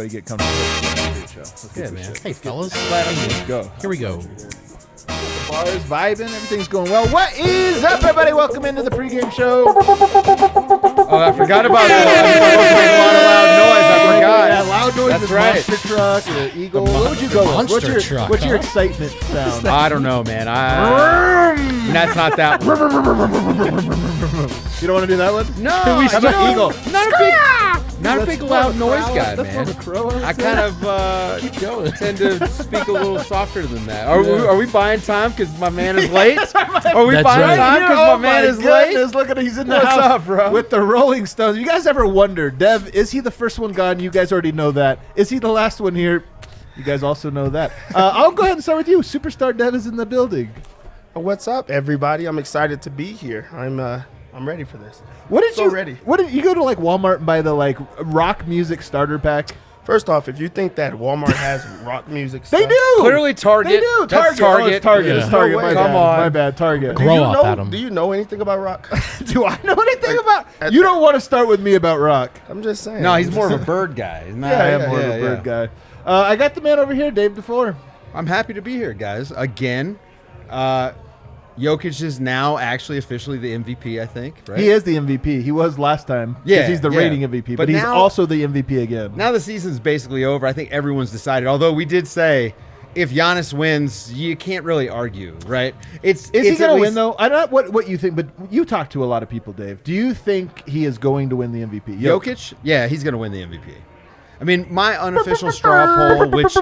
everybody get comfortable. Let's Yeah, get man. shit. Hey, fellas. Let's go. Here we go. Bars vibing, everything's going well. What is up, everybody? Welcome into the pregame show. Oh, I forgot about that. I'm supposed to make a lot of loud noise. I forgot. Yeah, loud noise. That's the right. Monster truck, the Eagle. What would you go with? Monster truck, What's your huh? excitement sound? I don't know, man. That's not that one. You don't want to do that one? No, How about Eagle? Not a big loud noise guy, That's man. more of a crow, I kind of tend to speak a little softer than that. Are we buying time because my man is late? Are we That's buying right. time because my man is late? Look at he's in the What's house up, bro? with the Rolling Stones. You guys ever wonder, Dev, is he the first one gone? You guys already know that. Is he the last one here? You guys also know that. I'll go ahead and start with you. Superstar Dev is in the building. What's up, everybody? I'm excited to be here. I'm ready for this. What did So you ready. What did you go to like Walmart and buy the like rock music starter pack? First off, if you think that Walmart has rock music They stuff, do. Clearly Target. They do. That's Target. Oh, it's Target. Yeah. It's Target. No My way. bad. Come on. My bad. Target. do Grow you up, know, Adam. Do you know anything about rock? Do I know anything about? You don't want to start with me about rock. I'm just saying. No, he's more of a bird guy. He's not, I am more of a bird guy. I got the man over here, Dave DuFour. I'm happy to be here, guys. Again, Jokic is now actually officially the MVP, I think, right? He is the MVP. He was last time. Yeah, he's the yeah. rating MVP, but But he's now- also the MVP again. Now the season's basically over. I think everyone's decided. Although we did say if Giannis wins, you can't really argue, right? Is he going to win, though? I don't know what you think, but you talk to a lot of people, Dave. Do you think he is going to win the MVP? Jokic? Yeah, he's going to win the MVP. I mean, my unofficial straw poll, which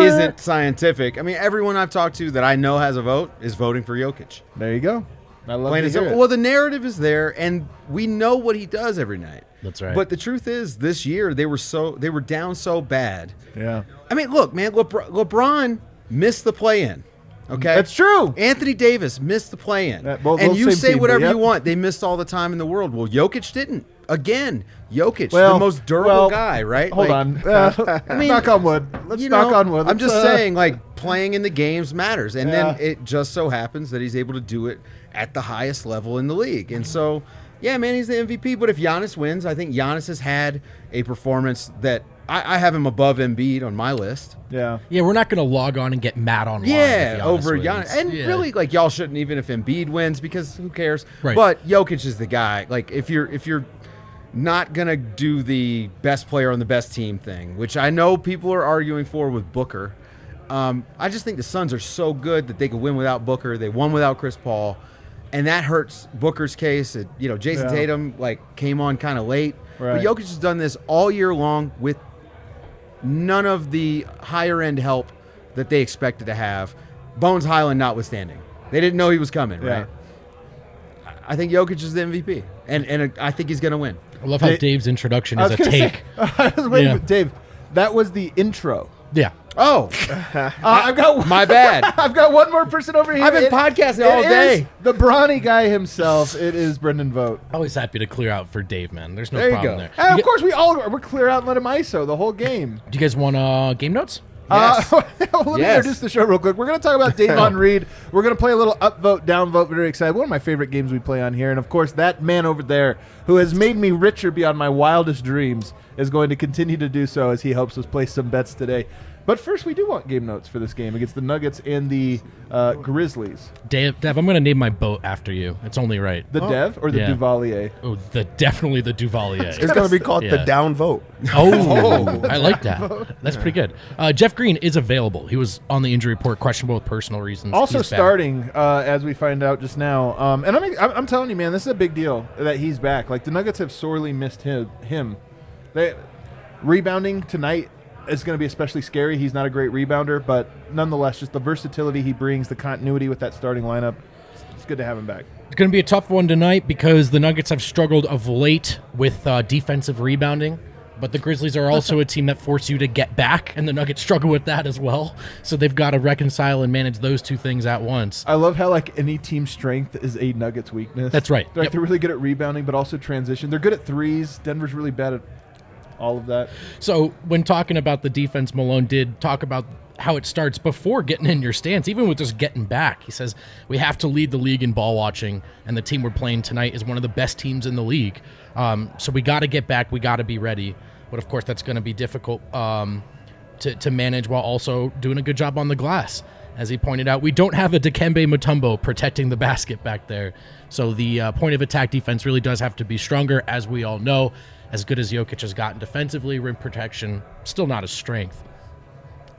isn't scientific. I mean, everyone I've talked to that I know has a vote is voting for Jokic. There you go. I love Plain to and hear simple. it. Well, the narrative is there, and we know what he does every night. That's right. But the truth is, this year they were down so bad. Yeah. I mean, look, man, LeBron missed the play-in. Okay, That's true. Anthony Davis missed the play-in, Well, and those you same say team, whatever but you want. They missed all the time in the world. Well, Jokic didn't. Again, Jokic, Well, the most durable guy, right? Hold Like, on. I mean, knock on wood. Let's knock on wood. I'm just Let's, saying, like, playing in the games matters. And Yeah. then it just so happens that he's able to do it at the highest level in the league. And so, yeah, man, he's the MVP. But if Giannis wins, I think Giannis has had a performance that I have him above Embiid on my list. Yeah. Yeah, we're not going to log on and get mad online. Yeah, if Giannis over wins. Giannis. And Yeah. really, like, y'all shouldn't even if Embiid wins because who cares? Right. But Jokic is the guy. Like, if you're not going to do the best player on the best team thing, which I know people are arguing for with Booker, I just think the Suns are so good that they could win without Booker. They won without Chris Paul, and that hurts Booker's case. Jason Yeah. Tatum came on kind of late, Right. but Jokic has done this all year long with none of the higher end help that they expected to have. Bones Highland notwithstanding, they didn't know he was coming. Yeah. Right? I think Jokic is the MVP, and I think he's going to win. I love how Dave's introduction I is was a gonna say- take. I was waiting Yeah. for Dave. That was the intro. Yeah. Oh, I've got my bad. I've got one more person over here. I've been podcasting all It day. is the brawny guy himself. It is Brendan Vogt. Always happy to clear out for Dave, man. There's no There you problem go. there. And of course, we're clear out and let him ISO the whole game. Do you guys want game notes? Yes. Let me Yes. introduce the show real quick. We're going to talk about Davon Reed. We're going to play a little upvote, downvote. Very excited. One of my favorite games we play on here. And, of course, that man over there who has made me richer beyond my wildest dreams is going to continue to do so as he helps us place some bets today. But first, we do want game notes for this game against the Nuggets and the Grizzlies. Dev, I'm going to name my boat after you. It's only right. The Dev or the Yeah. Duvalier? Oh, definitely the Duvalier. it's going to be called Yeah. the down vote. Oh, I like that. That's pretty good. Jeff Green is available. He was on the injury report, questionable with personal reasons. Also He's back. starting, as we find out just now. And I'm telling you, man, this is a big deal that he's back. Like, the Nuggets have sorely missed him. Rebounding tonight is going to be especially scary. He's not a great rebounder, but nonetheless, just the versatility he brings, the continuity with that starting lineup, it's good to have him back. It's going to be a tough one tonight because the Nuggets have struggled of late with defensive rebounding. But the Grizzlies are also a team that force you to get back, and the Nuggets struggle with that as well. So they've got to reconcile and manage those two things at once. I love how, like, any team's strength is a Nuggets weakness. That's right. They're Yep. really good at rebounding, but also transition. They're good at threes. Denver's really bad at all of that. So when talking about the defense, Malone did talk about how it starts before getting in your stance, even with just getting back. He says, we have to lead the league in ball watching, and the team we're playing tonight is one of the best teams in the league. So we got to get back. We got to be ready. but of course that's going to be difficult to manage while also doing a good job on the glass. As he pointed out, we don't have a Dikembe Mutombo protecting the basket back there. So the point of attack defense really does have to be stronger, as we all know. As good as Jokic has gotten defensively, rim protection, still not a strength.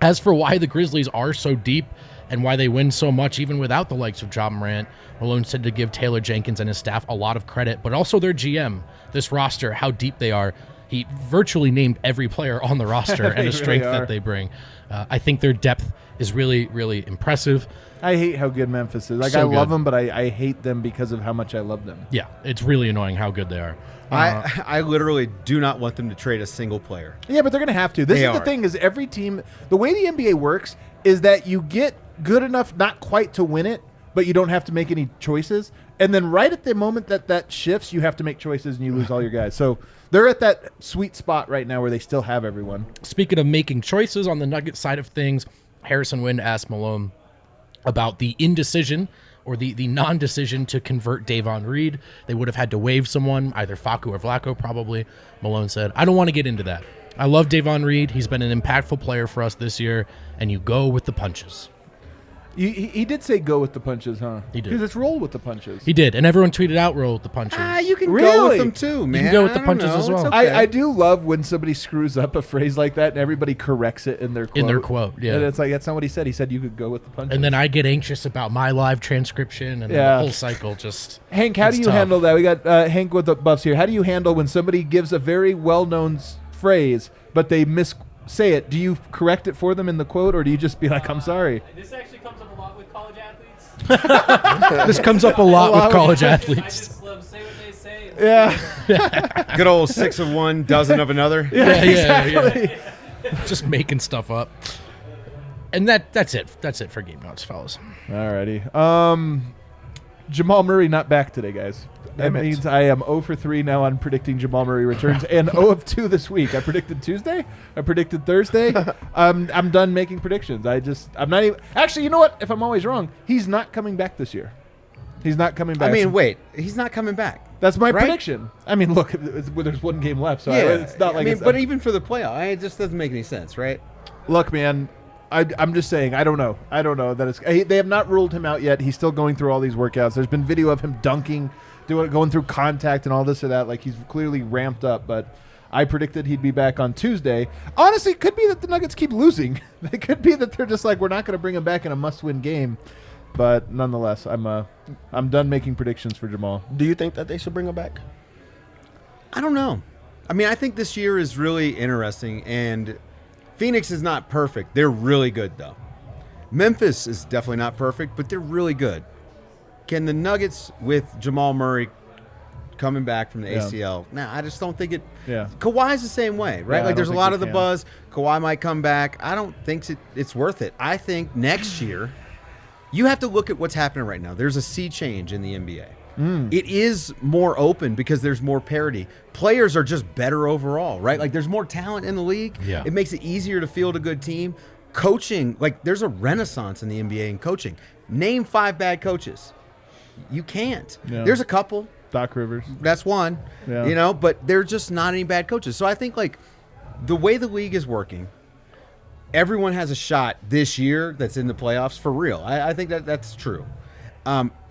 As for why the Grizzlies are so deep and why they win so much even without the likes of Ja Morant, Malone said to give Taylor Jenkins and his staff a lot of credit, but also their GM, this roster, how deep they are. He virtually named every player on the roster and the strength that they bring. I think their depth is really, really impressive. I hate how good Memphis is. Like, So I love good. them, but I hate them because of how much I love them. Yeah, it's really annoying how good they are. I literally do not want them to trade a single player. Yeah, but they're going to have to. This They is the are. thing, is every team, the way the NBA works is that you get good enough not quite to win it, but you don't have to make any choices. And then right at the moment that shifts, you have to make choices and you lose all your guys. So they're at that sweet spot right now where they still have everyone. Speaking of making choices on the Nuggets side of things, Harrison Wind asked Malone about the indecision or the non-decision to convert Davon Reed. They would have had to waive someone, either Facu or Vlaco probably. Malone said, I don't want to get into that. I love Davon Reed. He's been an impactful player for us this year, and you go with the punches. He did say go with the punches, huh? He did. Because it's roll with the punches. He did, and everyone tweeted out roll with the punches. You can go Really? with them too, man. go with the I don't punches know. as well. It's okay. I do love when somebody screws up a phrase like that and everybody corrects it in their quote. In their quote, yeah. And it's like, that's not what he said. He said you could go with the punches. And then I get anxious about my live transcription, and Yeah. the whole cycle just... Hank, how it's do you tough. handle that? We got Hank with the buffs here. How do you handle when somebody gives a very well-known phrase, but they say it? Do you correct it for them in the quote, or do you just be like, I'm sorry? This actually comes up a lot with college athletes. This comes up a lot with college I athletes. just let them say what they say. Yeah. Good old 6 of one, dozen of another. Yeah. Just making stuff up. And that's it. That's it for Game Notes, fellas. Alrighty. Jamal Murray not back today, guys. That Damn it. means I am 0 for 3 now on predicting Jamal Murray returns, and 0 of 2 this week. I predicted Tuesday. I predicted Thursday. I'm done making predictions. I'm not even. Actually, you know what? If I'm always wrong, he's not coming back this year. He's not coming back. I mean, wait, he's not coming back. That's my right? prediction. I mean, look, there's one game left, so it's not like. I mean, it's, but even for the playoff, it just doesn't make any sense, right? look, man. I'm just saying. I don't know. That it's. They have not ruled him out yet. He's still going through all these workouts. There's been video of him dunking, going through contact and all this or that. Like, he's clearly ramped up. But I predicted he'd be back on Tuesday. Honestly, it could be that the Nuggets keep losing. It could be that they're just like, we're not going to bring him back in a must-win game. But nonetheless, I'm done making predictions for Jamal. Do you think that they should bring him back? I don't know. I mean, I think this year is really interesting, and Phoenix is not perfect. They're really good, though. Memphis is definitely not perfect, but they're really good. Can the Nuggets, with Jamal Murray coming back from the Yeah. ACL, I just don't think it. Yeah. Kawhi's the same way, right? Yeah, I like, there's don't a think lot they of the can. buzz. Kawhi might come back. I don't think it's worth it. I think next year, you have to look at what's happening right now. There's a sea change in the NBA. It is more open because there's more parity. Players are just better overall, right? Like, there's more talent in the league. Yeah. It makes it easier to field a good team. Coaching, like, there's a renaissance in the NBA in coaching. Name 5 bad coaches. You can't. Yeah. There's a couple. Doc Rivers. That's one. Yeah. But they're just not any bad coaches. So I think, like, the way the league is working, everyone has a shot this year that's in the playoffs for real. I think that's true.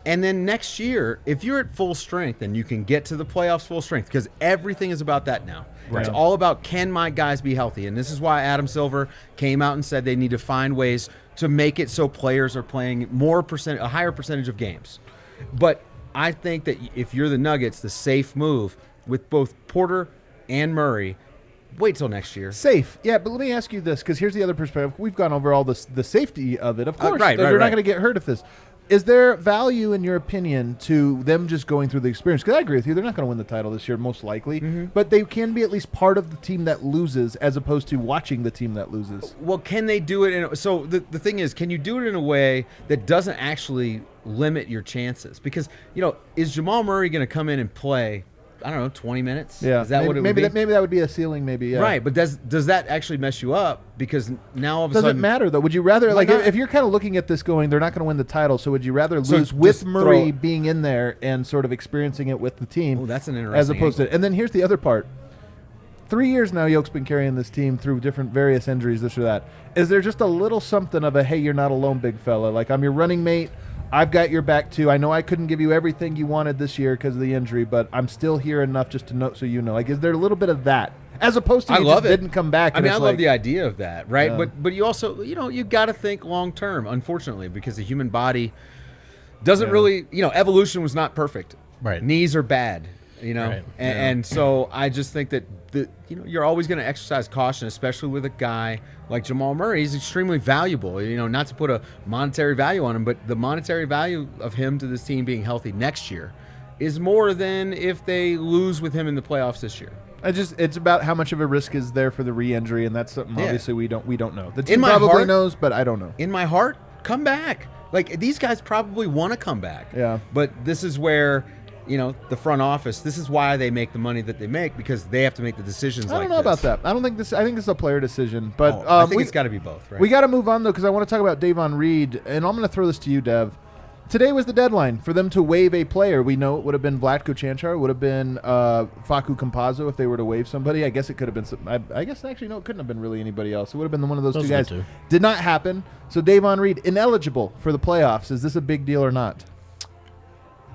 And then next year, if you're at full strength and you can get to the playoffs full strength, because everything is about that now. Right. It's all about, can my guys be healthy? And this is why Adam Silver came out and said they need to find ways to make it so players are playing a higher percentage of games. But I think that if you're the Nuggets, the safe move with both Porter and Murray, wait till next year. Safe. Yeah, but let me ask you this, because here's the other perspective. We've gone over all the safety of it. Of course, right, they're right, not right. going to get hurt if this. Is there value, in your opinion, to them just going through the experience? Because I agree with you. They're not going to win the title this year, most likely. But they can be at least part of the team that loses, as opposed to watching the team that loses. Well, can they do it so the thing is, can you do it in a way that doesn't actually limit your chances? Because, is Jamal Murray going to come in and play, I don't know, 20 minutes? Yeah. Is that what it would be? Maybe that would be a ceiling, maybe, yeah. Right, but does that actually mess you up? Because now all of a Does sudden... it matter, though? Would you rather, Why like, not? if you're kind of looking at this going, they're not going to win the title, so would you rather So lose with just Murray throw- being in there and sort of experiencing it with the team? Oh, that's an As interesting opposed angle. to, and then here's the other part. 3 years now, Yoke's been carrying this team through different various injuries, this or that. Is there just a little something of a, hey, you're not alone, big fella? Like, I'm your running mate. I've got your back, too. I know I couldn't give you everything you wanted this year because of the injury, but I'm still here enough just to know so you know. Like, is there a little bit of that? As opposed to I you love just it. didn't come back. I And mean, I it's love like, the idea of that, right? Yeah. But you also, you got to think long term, unfortunately, because the human body doesn't Yeah. really, evolution was not perfect. Right. Knees are bad, Right. and so I just think that you're always going to exercise caution, especially with a guy like Jamal Murray. He's extremely valuable. Not to put a monetary value on him, but the monetary value of him to this team being healthy next year is more than if they lose with him in the playoffs this year. It's about how much of a risk is there for the re-injury, and that's something Yeah. obviously we don't know. The team my probably heart- knows, but I don't know. In my heart, come back. Like, these guys probably want to come back. Yeah. But this is where, the front office, this is why they make the money that they make, because they have to make the decisions I like don't know this. about that. I think this is a player decision. But I think it's got to be both, right? We got to move on, though, because I want to talk about Davon Reed, and I'm going to throw this to you, Dev. Today was the deadline for them to waive a player. We know it would have been Vlatko Čančar, it would have been Facu Campazzo if they were to waive somebody. I guess it could have been I guess actually no, it couldn't have been really anybody else. It would have been one of those two are guys. the two. Did not happen. So Davon Reed ineligible for the playoffs. Is this a big deal or not?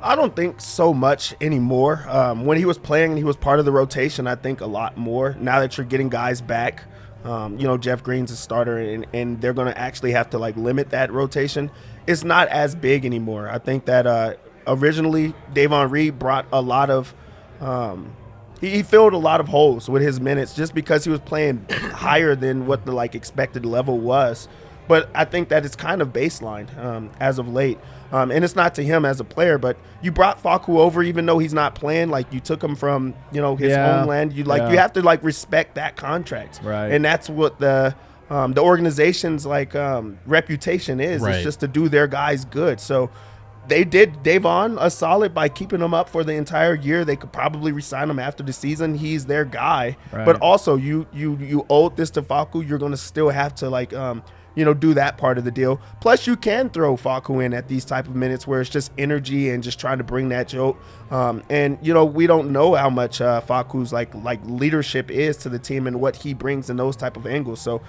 I don't think so much anymore. When he was playing and he was part of the rotation, I think a lot more. Now that you're getting guys back, Jeff Green's a starter, and they're going to actually have to limit that rotation. It's not as big anymore. I think that originally Davon Reed brought a lot of he filled a lot of holes with his minutes just because he was playing higher than what the expected level was. But I think that it's kind of baseline as of late. And it's not to him as a player, but you brought Facu over even though he's not playing. You took him from, his homeland. You have to respect that contract. Right. And that's what the organization's reputation is. Right. It's just to do their guys good. So they did Davon a solid by keeping him up for the entire year. They could probably resign him after the season. He's their guy. Right. But also you owed this to Facu. You're going to still have to do that part of the deal. Plus, you can throw Facu in at these type of minutes where it's just energy and just trying to bring that joke. And we don't know how much Facu's leadership is to the team and what he brings in those type of angles. So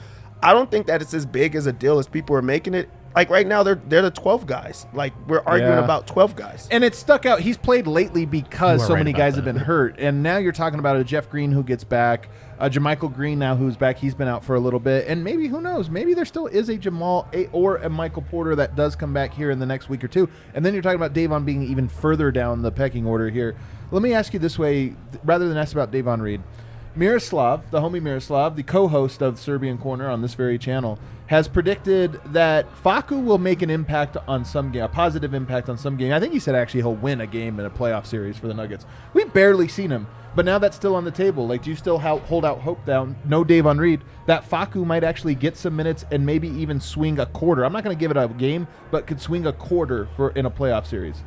I don't think that it's as big as a deal as people are making it. Right now, they're the 12 guys. We're arguing Yeah. about 12 guys. And it stuck out. He's played lately because You are so right many about guys that. have been hurt. And now you're talking about a Jeff Green who gets back, Jermichael Green now who's back. He's been out for a little bit. And maybe, who knows, maybe there still is a Jamal or a Michael Porter that does come back here in the next week or two. And then you're talking about Davon being even further down the pecking order here. Let me ask you this way, rather than ask about Davon Reed. Miroslav, the homie Miroslav, the co-host of Serbian Corner on this very channel, has predicted that Facu will make an impact on some game, a positive impact on some game. I think he said actually he'll win a game in a playoff series for the Nuggets. We've barely seen him, but now that's still on the table. Do you still hold out hope down? No Davon Reed, that Facu might actually get some minutes and maybe even swing a quarter. I'm not going to give it a game, but could swing a quarter in a playoff series.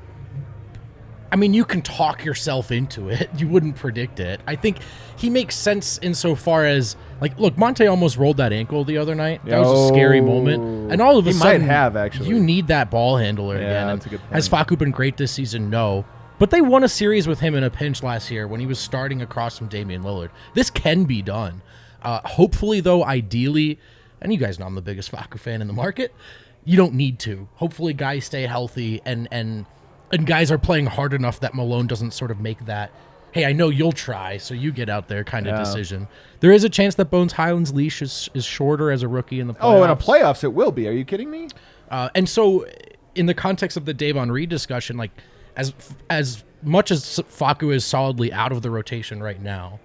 I mean, you can talk yourself into it. You wouldn't predict it. I think he makes sense insofar as, look, Monte almost rolled that ankle the other night. That was a scary moment. And all of a He sudden, might have, actually. you need that ball handler Yeah, again. that's a good point. Has Facu been great this season? No. But they won a series with him in a pinch last year when he was starting across from Damian Lillard. This can be done. Hopefully, though, ideally, and you guys know I'm the biggest Facu fan in the market, you don't need to. Hopefully, guys stay healthy and guys are playing hard enough that Malone doesn't sort of make that, hey, I know you'll try, so you get out there kind of decision. There is a chance that Bones Highland's leash is shorter as a rookie in the playoffs. Oh, in a playoffs it will be. Are you kidding me? And so in the context of the Davon Reed discussion, as much as Facu is solidly out of the rotation right now,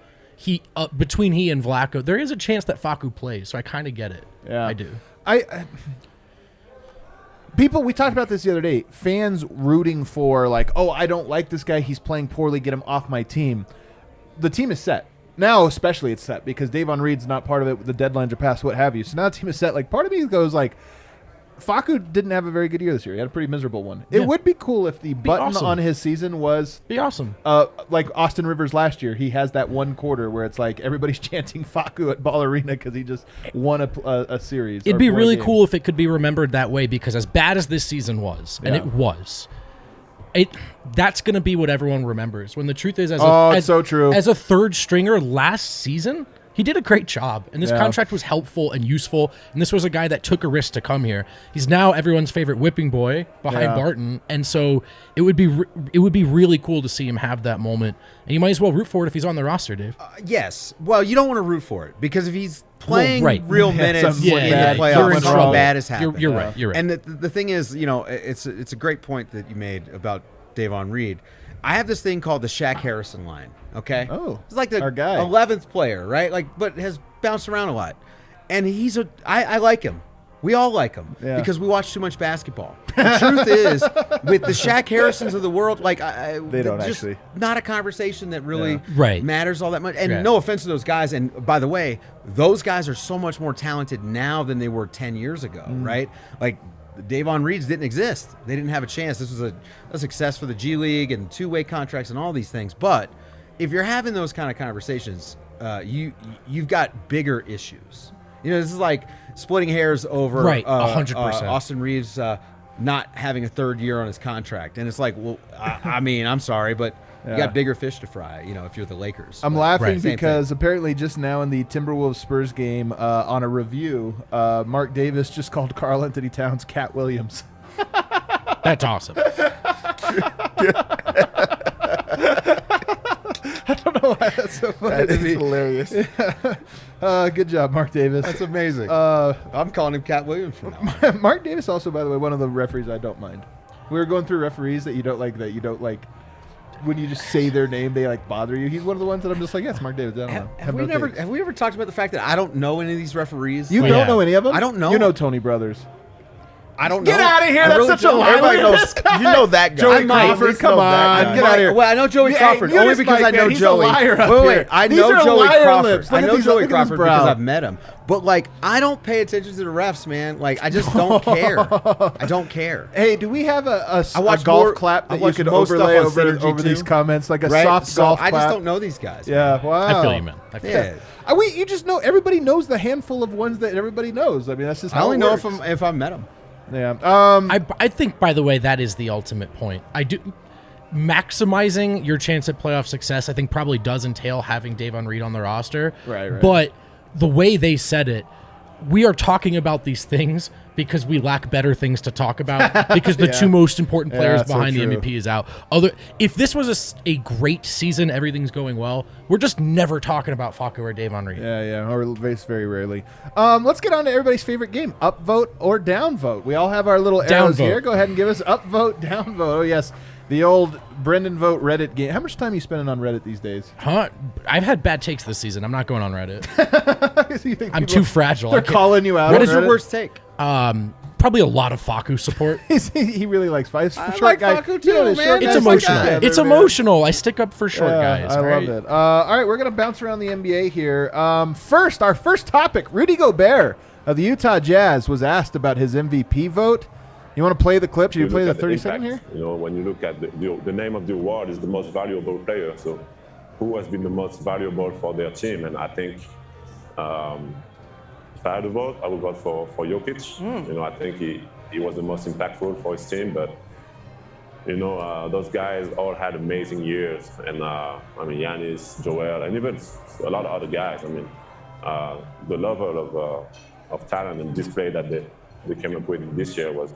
between he and Vlatko, there is a chance that Facu plays, so I kind of get it. Yeah. I do. People, we talked about this the other day. Fans rooting for I don't like this guy. He's playing poorly. Get him off my team. The team is set. Now especially it's set because Davon Reed's not part of it. The deadlines are passed, what have you. So now the team is set. Part of me goes Facu didn't have a very good year this year. He had a pretty miserable one. Yeah. It would be cool if the button awesome. on his season was Be awesome. like Austin Rivers last year. He has that one quarter where it's everybody's chanting Facu at Ball Arena because he just won a series. It'd or be won a really game. cool if it could be remembered that way because as bad as this season was, and Yeah. it was, that's going to be what everyone remembers. When the truth is, it's so true. As a third stringer last season, he did a great job, and this Yeah. contract was helpful and useful. And this was a guy that took a risk to come here. He's now everyone's favorite whipping boy behind Yeah. Barton, and so it would be really cool to see him have that moment. And you might as well root for it if he's on the roster, Dave. Yes. Well, you don't want to root for it because if he's playing right. real Yeah, minutes something in went the bad. You're in playoffs, something trouble. bad has happened. You're right. You're right. And the thing is, it's a great point that you made about Davon Reed. I have this thing called the Shaq Harrison line. Okay. Oh, it's like the our guy. 11th player, right? Like, but has bounced around a lot. And I like him. We all like him Yeah. because we watch too much basketball. The truth is, with the Shaq Harrisons of the world, like They don't just actually. not a conversation that really Yeah. Right. matters all that much. And Yeah. no offense to those guys. And by the way, those guys are so much more talented now than they were 10 years ago, right? Like the Davon Reeds didn't exist. They didn't have a chance. This was a success for the G League and two-way contracts and all these things. But if you're having those kind of conversations, you've got bigger issues. This is like splitting hairs over Right, 100%. Austin Reeves not having a third year on his contract. And it's like, well, I mean, I'm sorry, but you Yeah. got bigger fish to fry, if you're the Lakers. I'm But- laughing Right. Same because apparently just now in the Timberwolves Spurs game on a review, Mark Davis just called Karl Anthony Towns Cat Williams. That's awesome. I don't know why that's so funny That to is me. hilarious. Good job, Mark Davis. That's amazing. Uh, I'm calling him Cat Williams from now on. Mark Davis also, by the way, one of the referees I don't mind. We were going through referees that you don't like when you just say their name, they like bother you. He's one of the ones that I'm just like, yes, Mark Davis. I don't know. Have we ever talked about the fact that I don't know any of these referees? You Oh, don't yeah. know any of them? I don't know. You know Tony Brothers. I don't Get know. out of here! I That's really such a don't. lie. Everybody Look at knows. this guy. You know that guy. Joey I at Crawford, least come know on, that get guy. out of here. Well, I know Joey Yeah, Crawford you only just because like, I know man, he's a Joey. liar up Wait, here. I These know are Joey liar Crawford. lips. Look I at know these- Joey look at his Crawford brow. because I've met him. But like, I don't pay attention to the refs, man. Like, I just don't care. I don't care. Hey, do we have a watch golf more- clap I that you watch could most stuff overlay on over Synergy these too. comments, like a Right? soft So golf I clap? just don't know these guys. Yeah, wow. I feel you, man. I feel you. Yeah. You just know everybody knows the handful of ones that everybody knows. I mean, that's just I how only it know works. if I've met him. Yeah. I think, by the way, that is the ultimate point. Maximizing your chance at playoff success, I think, probably does entail having Davon Reed on the roster. Right. But the way they said it, we are talking about these things because we lack better things to talk about because the two most important players that's so behind the true. MVP is out. If this was a great season, everything's going well, we're just never talking about Facu or Davon Reed. Yeah, or very rarely. Let's get on to everybody's favorite game: upvote or downvote. We all have our little arrows Downvote. here. Go ahead and give us upvote, downvote. Oh yes, the old Brendan Vogt Reddit game. How much time are you spending on Reddit these days? Huh? I've had bad takes this season. I'm not going on Reddit. You think I'm people- too fragile. They're I can't- calling you out. What on is your Reddit? worst take? Probably a lot of Facu support. He really likes fights. I Short like guy. Facu You know, too, the man. short It's guys emotional. like that, It's man. emotional. I stick up for short Yeah, guys. I all love right? it. All right, we're going to bounce around the NBA here. First, our first topic, Rudy Gobert of the Utah Jazz was asked about his MVP vote. You want to play the clip? Should you play the look at 30-second here? impact. When you look at the name of the award is the most valuable player. So who has been the most valuable for their team? And I think if I had to vote, I would vote for Jokic. I think he was the most impactful for his team. But, those guys all had amazing years. And, Giannis, Joel, and even a lot of other guys. The level of talent and display that they came up with this year was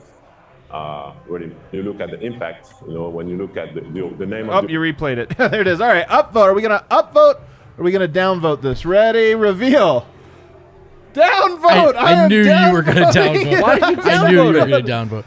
really, you look at the impact, when you look at the name Oh, of the you replayed it. There it is. All right, upvote. Are we going to upvote or are we going to downvote this? Ready? Reveal. Downvote. I knew you were going to downvote. Why did you I knew you were downvote going it? to downvote.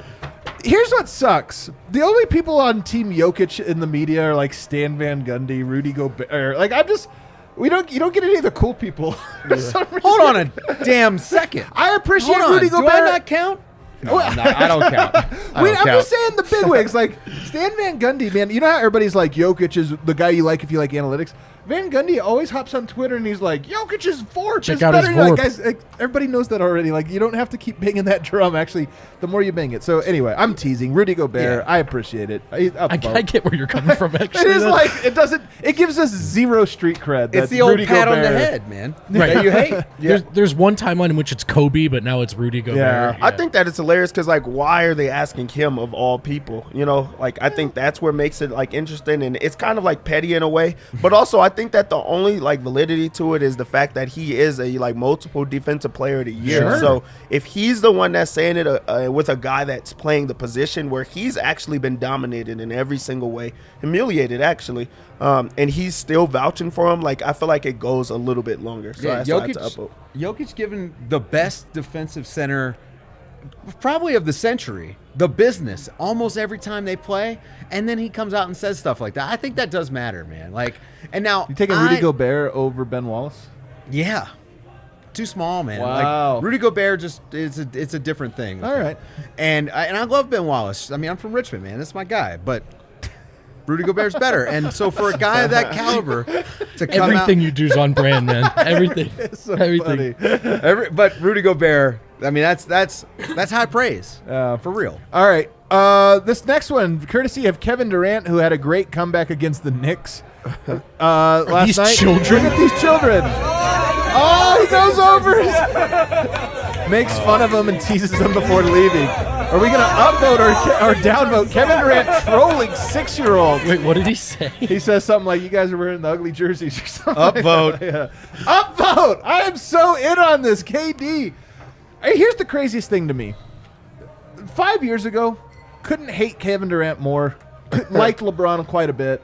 Here's what sucks. The only people on Team Jokic in the media are like Stan Van Gundy, Rudy Gobert. Like you don't get any of the cool people. For some reason. Hold on a damn second. I appreciate Hold on. Rudy Do Gobert. I not count? No, I don't count. I'm just saying the bigwigs, like Stan Van Gundy, man. You know how everybody's like Jokic is the guy you like if you like analytics. Van Gundy always hops on Twitter and he's like, Jokic's VORP Check is out better. his You're like, VORP. guys, like, everybody knows that already. Like, you don't have to keep banging that drum. Actually, the more you bang it. So anyway, I'm teasing Rudy Gobert. Yeah. I appreciate it. I get where you're coming from, actually. It is like it doesn't. It gives us zero street cred. It's that the old Rudy pat on the Gobert- head, man. Right. That you hate. There's one timeline in which it's Kobe, but now it's Rudy Gobert. Yeah. I think that it's hilarious because, like, why are they asking him of all people? Like, I think that's what makes it like interesting, and it's kind of like petty in a way. But also, I think that the only like validity to it is the fact that he is a like multiple defensive player of the year. Sure. So if he's the one that's saying it with a guy that's playing the position where he's actually been dominated in every single way, humiliated actually, and he's still vouching for him, like I feel like it goes a little bit longer. So Yeah, that's why I had to upvote. Jokic given the best defensive center probably of the century, the business, almost every time they play, and then he comes out and says stuff like that. I think that does matter, man. Like, and now You taking Rudy Gobert over Ben Wallace? Yeah, too small, man. Wow. Like, Rudy Gobert just it's a different thing. with All him. right. And I love Ben Wallace. I mean, I'm from Richmond, man. That's my guy, but Rudy Gobert's better. And so for a guy of that caliber to come Everything out, you do is on brand, man. Everything. So Everything. funny. but Rudy Gobert, I mean, that's high praise for real. All right. This next one, courtesy of Kevin Durant, who had a great comeback against the Knicks last these night. children? Look at these children. Oh, he goes over. Makes fun of them and teases them before leaving. Are we going to upvote or downvote Kevin Durant trolling 6-year-olds? Wait, what did he say? He says something like, you guys are wearing the ugly jerseys or something. Upvote. Like that. Yeah. Upvote. I am so in on this, KD. Hey, here's the craziest thing to me. 5 years ago, couldn't hate Kevin Durant more. Liked LeBron quite a bit.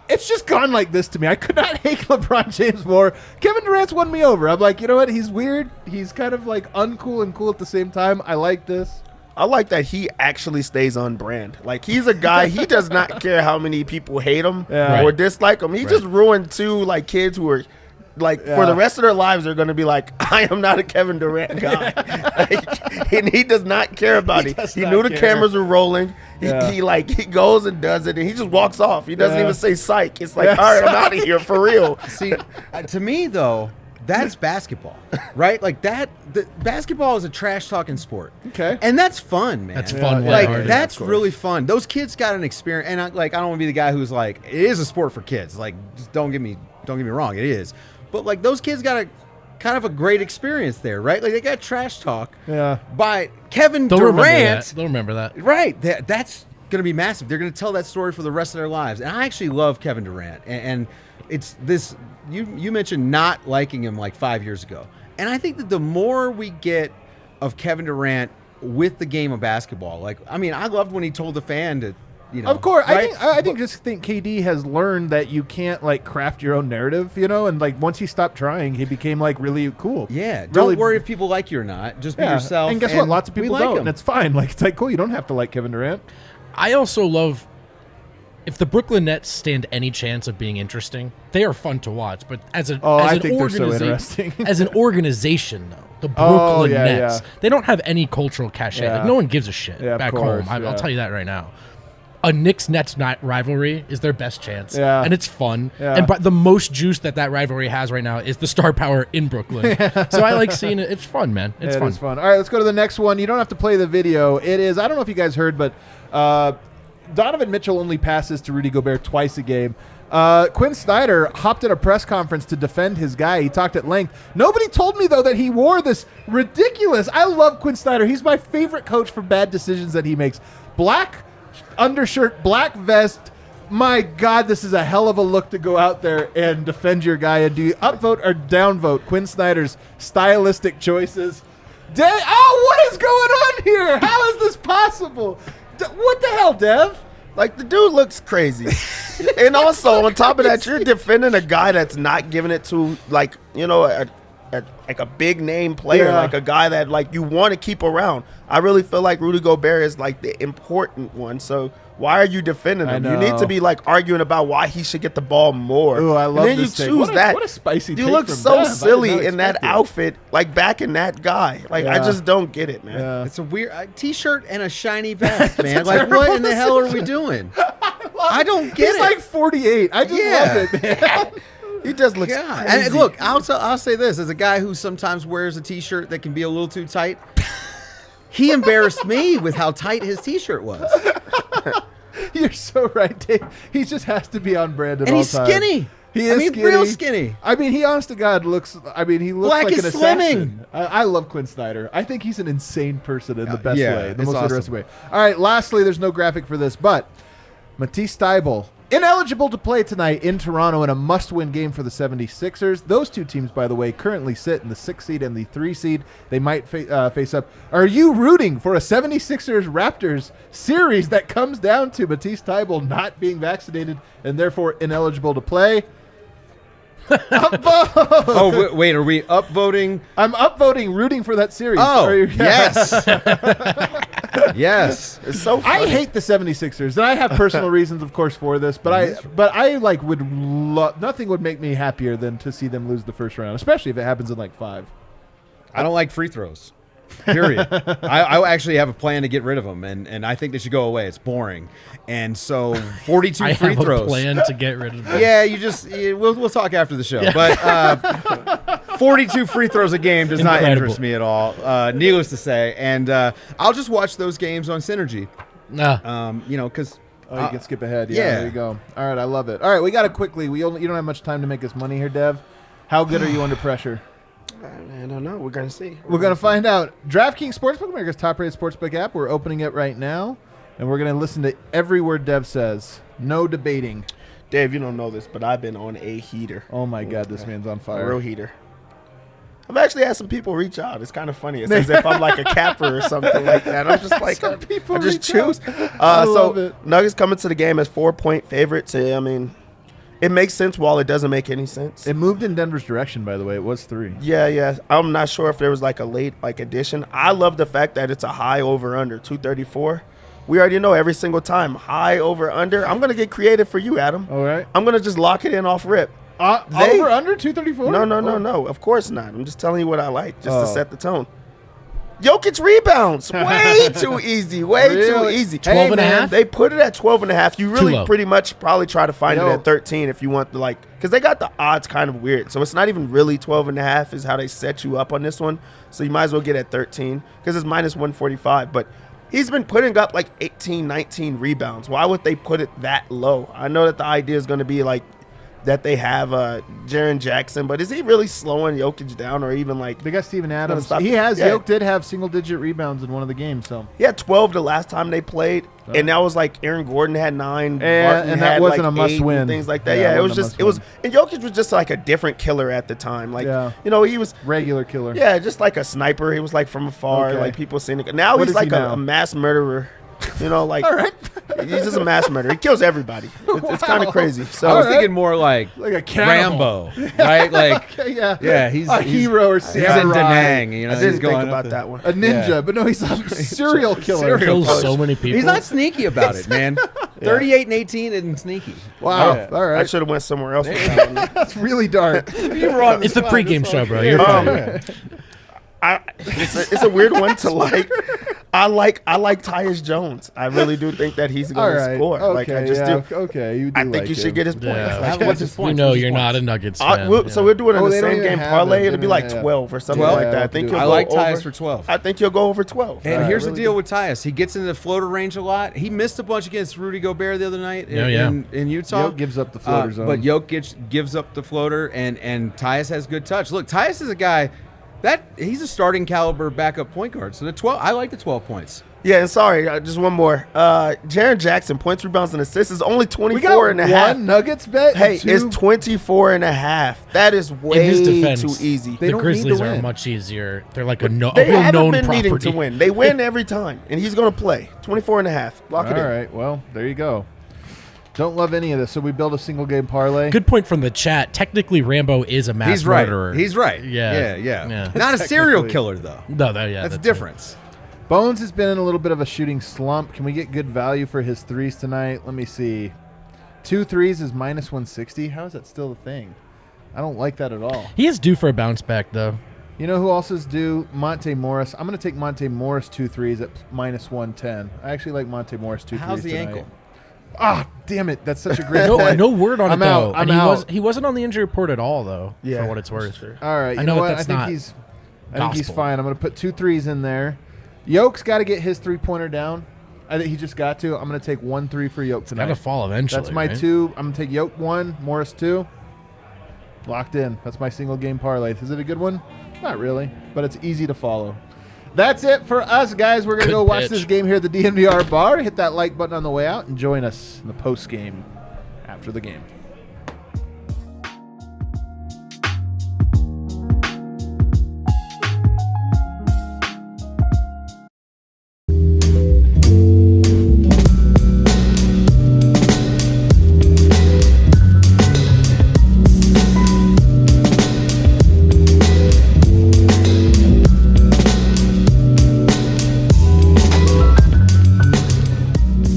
It's just gone like this to me. I could not hate LeBron James more. Kevin Durant's won me over. I'm like, you know what? He's weird. He's kind of like uncool and cool at the same time. I like this. I like that he actually stays on brand. Like, he's a guy, he does not care how many people hate him Yeah. or Right. dislike him. He just ruined two, like, kids who are, like, for the rest of their lives, they're going to be like, I am not a Kevin Durant guy. Like, and he does not care about it. does He not knew the care. cameras were rolling. Yeah. He goes and does it, and he just walks off. He doesn't Yeah. even say psych. It's like, Yeah, all right, I'm out of here for real. See, to me though, that's basketball, right? Like basketball is a trash talking sport. Okay. And that's fun, man. That's fun, Like lighthearted. that's of course. really fun. Those kids got an experience, and I don't want to be the guy who's like, it is a sport for kids. Like, just don't get me wrong, it is. But like those kids got a kind of a great experience there, right? Like they got trash talk Yeah. by Kevin They'll remember Durant. that. They'll remember that. Right. That's going to be massive. They're going to tell that story for the rest of their lives. And I actually love Kevin Durant. And it's this, you mentioned not liking him like 5 years ago. And I think that the more we get of Kevin Durant with the game of basketball, like, I mean, I loved when he told the fan to, you know. Of course, right? I think KD has learned that you can't like craft your own narrative, you know, and like once he stopped trying, he became like really cool. Yeah. Don't Really- worry if people like you or not. Just be Yeah. yourself. And guess what? Lots of we people like don't, him. and it's fine. Like it's like cool. You don't have to like Kevin Durant. I also love if the Brooklyn Nets stand any chance of being interesting. They are fun to watch, but as I an think they're so organiza- interesting. as an organization, though, the Oh, Brooklyn yeah, Nets, yeah. they don't have any cultural cachet. Yeah. Like, no one gives a shit Yeah, of back course, home. yeah. I'll tell you that right now. A Knicks-Nets rivalry is their best chance, Yeah. and it's fun. Yeah. And but the most juice that rivalry has right now is the star power in Brooklyn. So I like seeing it. It's fun, man. It's It fun. is fun. All right, let's go to the next one. You don't have to play the video. It is, I don't know if you guys heard, but Donovan Mitchell only passes to Rudy Gobert twice a game. Quinn Snyder hopped at a press conference to defend his guy. He talked at length. Nobody told me, though, that he wore this ridiculous. I love Quinn Snyder. He's my favorite coach for bad decisions that he makes. Black undershirt, black vest. My God, this is a hell of a look to go out there and defend your guy. And do you upvote or downvote Quinn Snyder's stylistic choices? What is going on here? How is this possible? What the hell, Dev? Like, the dude looks crazy. And also, on top of that, you're defending a guy that's not giving it to, like, you know, like a big name player, Yeah. like a guy that, like, you want to keep around. I really feel like Rudy Gobert is, like, the important one. So why are you defending him? You need know. to be, like, arguing about why he should get the ball more. Ooh, I love and then this you take. choose What a- that. what a spicy You take look from so Dev. I did silly not in that expect it. outfit, like, backing that guy. Like, I Yeah. just don't get it, man. Yeah. It's a weird T-shirt and a shiny vest, man. a Like, terrible what in the hell are we doing? I don't get He's it. like 48. I just Yeah. love it, man. He just looks God. crazy. And look, I'll say this as a guy who sometimes wears a T-shirt that can be a little too tight. He embarrassed me with how tight his T-shirt was, You're so right, Dave. He just has to be on brand at and all he's times. skinny. He is skinny. real skinny. I mean, he honest to God looks. I mean, he looks Black like an is assassin. slimming. I love Quinn Snyder. I think he's an insane person in the best yeah, way, the it's most awesome. interesting way. All right. Lastly, there's no graphic for this, but Matisse Thybulle, ineligible to play tonight in Toronto in a must-win game for the 76ers. Those two teams, by the way, currently sit in the 6 seed and the 3 seed. They might face up. Are you rooting for a 76ers-Raptors series that comes down to Matisse Thybulle not being vaccinated and therefore ineligible to play? Upvote! Oh, wait, are we upvoting? I'm upvoting, rooting for that series. Oh, Are you- yes. Yes. It's so funny. I hate the 76ers, and I have personal reasons, of course, for this. But I like would nothing would make me happier than to see them lose the first round, especially if it happens in like 5. I don't like free throws. Period. I actually have a plan to get rid of them, and I think they should go away. It's boring, and so 42 I free have throws. a plan to get rid of them. Yeah, we'll talk after the show. But 42 free throws a game does not Incredible. interest me at all. Needless to say, and I'll just watch those games on Synergy. Nah. Because Oh, you can skip ahead. Yeah, yeah. there you go. All right, I love it. All right, we got to quickly. You don't have much time to make us money here, Dev. How good are you under pressure? I don't know. We're gonna see. We're going to find out. DraftKings Sportsbook, America's top-rated sportsbook app. We're opening it right now, and we're going to listen to every word Dev says. No debating. Dave, you don't know this, but I've been on a heater. Oh, my God, this man's on A fire. real heater. I've actually had some people reach out. It's kind of funny. It's as if I'm like a capper or something like that. I'm just like, Some people I just reach out. choose. I So love it. Nuggets coming to the game as 4-point favorites. I mean, it makes sense while it doesn't make any sense. It moved in Denver's direction, by the way. It was 3. Yeah. I'm not sure if there was like a late addition. I love the fact that it's a high over under 234. We already know every single time high over under. I'm gonna get creative for you, Adam. All right. I'm gonna just lock it in off rip. They- Over under 234? No. Of course not. I'm just telling you what I like, just to set the tone. Jokic rebounds. Way too easy. Way too Really? easy. 12 and a half? They put it at 12 and a half. You really low. pretty much probably try to find it Yo. at 13 if you want the because they got the odds kind of weird. So it's not even really 12 and a half is how they set you up on this one. So you might as well get at 13 because it's minus 145. But he's been putting up like 18, 19 rebounds. Why would they put it that low? I know that the idea is going to be like that they have Jaren Jackson, but is he really slowing Jokic down or even like They got Steven Adams. stop- He has. Yeah. Jokic did have single-digit rebounds in one of the games, so. he had 12 the last time they played, and that was like Aaron Gordon had 9, Yeah, Barton and that had wasn't like a must 8 win. and things like that. Yeah, Yeah, it it was wasn't a just must and Jokic was just like a different killer at the time. Like Yeah. he was Regular killer. yeah, just like a sniper. He was like from afar, Okay. like people seeing it. Now What he's is he like now? a mass murderer. Like All right. he's just a mass murderer. He kills everybody. It's kind of crazy. So I was right. thinking more like Like a cannibal. Rambo, right? Like Okay, yeah. Yeah, he's a hero or he's in samurai. Da Nang. You know, I didn't he's think going about up that one. A ninja, Yeah. but no, he's a serial killer. Kills so many people. He's not sneaky about it, man. 38 and 18 isn't sneaky. Wow. Yeah. All I right. should have went somewhere else with that one. That's really dark. You're wrong. It's the pregame show, bro. You're Um, fine. It's a weird one to like. I like Tyus Jones. I really do think that he's All going to right. score. Okay. Like I just yeah, do. Okay. You do I think like you should him. get his points. Yeah. Like, What's his We point? know What's his you're point? not a Nuggets fan. So we're doing it Oh, in they the don't same even game have parlay. it. It'll be Yeah, like yeah. 12 or something 12? like that. Yeah, I think I'll you'll I go like over. Tyus for 12. I think you'll go over 12. And I here's really the deal do. with Tyus. He gets into the floater range a lot. He missed a bunch against Rudy Gobert the other night in Utah. Yoke gives up the floater zone. But Jokic gives up the floater, and Tyus has good touch. Look, Tyus is a guy that he's a starting caliber backup point guard. So the 12, I like the 12 points. Yeah, and sorry, just one more. Jaren Jackson, points, rebounds, and assists is only We got 24 and a half. one Nuggets bet. Hey, and two- it's 24 and a half. That is way his defense, too easy. They the don't need to Grizzlies are win. much easier. They're like a real They haven't known been property. needing to win. They win every time, and he's going to play 24 and a half. Lock it All in. right. Well, there you go. Don't love any of this. So we build a single game parlay. Good point from the chat. Technically, Rambo is a mass He's right. murderer. He's right. Yeah. Yeah. Not a serial Technically. killer though. No, That's the it. difference. Bones has been in a little bit of a shooting slump. Can we get good value for his threes tonight? Let me see. 2 threes is minus 160. How is that still a thing? I don't like that at all. He is due for a bounce back, though. You know who else is due? Monte Morris. I'm going to take Monte Morris 2 threes at minus 110. I actually like Monte Morris 2 How's threes the tonight. ankle? Ah, damn it. That's such a great No, point. no word on I'm it, though. out. I'm and out. he wasn't on the injury report at all, though, Yeah, for what it's worth. sure. All right. I You know know that what? that's I not think he's gospel. fine. I'm going to put 2 threes in there. Yoke's got to get his 3-pointer down. I think he just got to. I'm going to take 1 3 for Yoke tonight. Gotta fall eventually. That's my right? 2. I'm going to take Yoke 1, Morris 2. Locked in. That's my single game parlay. Is it a good one? Not really, but it's easy to follow. That's it for us, guys. We're going to Good go watch pitch. this game here at the DNVR bar. Hit that like button on the way out and join us in the post game after the game.